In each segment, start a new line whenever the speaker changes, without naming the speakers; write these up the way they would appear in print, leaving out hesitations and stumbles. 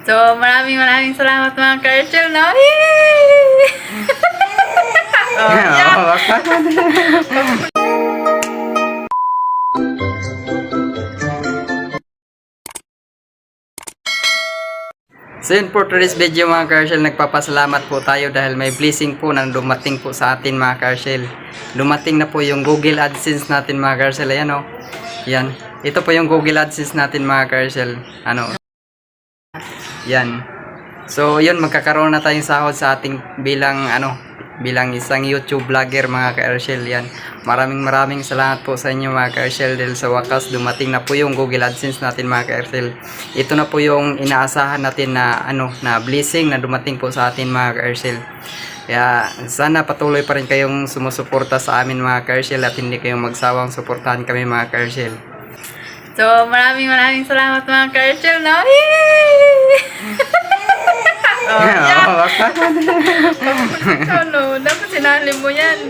So, maraming salamat mga ka-Archel, no? Yay! Oh, yeah.
So yun po, today's video mga ka-Archel, nagpapasalamat po tayo dahil may blessing po na dumating po sa atin mga ka-Archel. Dumating na po yung Google AdSense natin mga ka-Archel. Ayan o. Yan. Ito po yung Google AdSense natin mga ka-Archel. Ano? Yan. So yun, magkakaroon na tayong sahod sa ating bilang isang YouTube vlogger mga ka-Archel. Yan. Maraming salamat po sa inyo mga ka-Archel dahil sa wakas dumating na po yung Google AdSense natin mga ka-Archel. Ito na po yung inaasahan natin na na blessing na dumating po sa atin mga ka-Archel. Kaya sana patuloy pa rin kayong sumusuporta sa amin mga ka-Archel at hindi kayong magsawang suportahan kami mga ka-Archel.
So, maraming salamat mga ka-Archel, no? Yay! Oh, yeah. Ano, dapat sinali mo yan.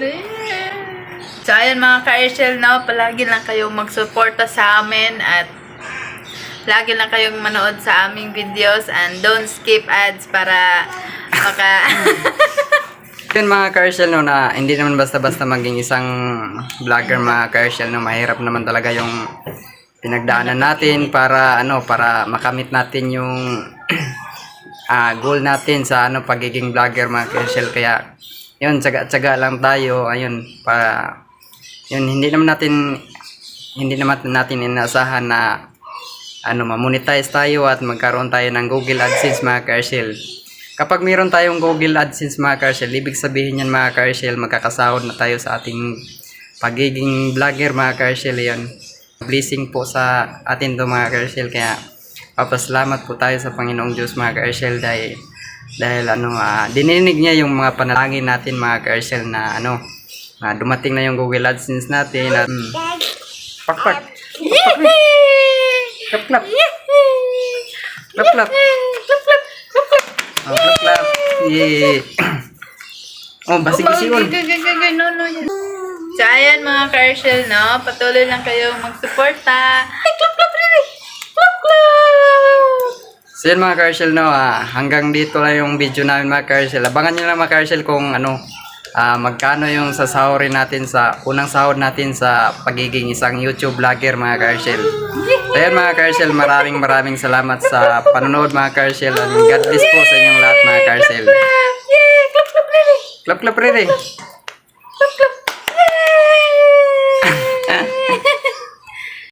So, ayan mga ka-Archel, no? Palagi lang kayong magsuporta sa amin at lagi lang kayong manood sa aming videos and don't skip ads para
Yun mga ka-Archel, no, na hindi naman basta-basta maging isang vlogger mga ka-Archel, no, mahirap naman talaga yung pinagdaanan natin para para makamit natin yung goal natin sa pagiging vlogger mga ka-Archel. Kaya yun, tsaga lang tayo. Ayun, para yun, hindi naman natin inaasahan na ma-monetize tayo at magkaroon tayo ng Google AdSense mga ka-Archel. Kapag mayroon tayong Google AdSense mga ka-Archel, ibig sabihin yan mga ka-Archel, magkakasahod na tayo sa ating pagiging vlogger mga ka-Archel. Yan, blessing po sa atin to mga ka-Archel. Kaya papasalamat po tayo sa Panginoong Diyos mga ka-Archel dahil dininig niya yung mga panalangin natin mga ka-Archel na na dumating na yung Google AdSense natin at pak clap clap clap clap oh, clap clap yay. Oh, basig-basigon.
So, ayan mga ka-Archel, no? Patuloy lang kayong magsuporta. Ay, clap clap really! Clap clap!
So yun mga ka-Archel, no, hanggang dito lang yung video namin mga ka-Archel. Abangan nyo lang mga ka-Archel kung magkano yung sasahurin natin sa unang sahod natin sa pagiging isang YouTube vlogger mga ka-Archel. So yun mga ka-Archel, maraming salamat sa panonood mga ka-Archel. God bless po sa inyong lahat mga ka-Archel.
Yay! Clap clap really!
Clap clap really.
Clap clap!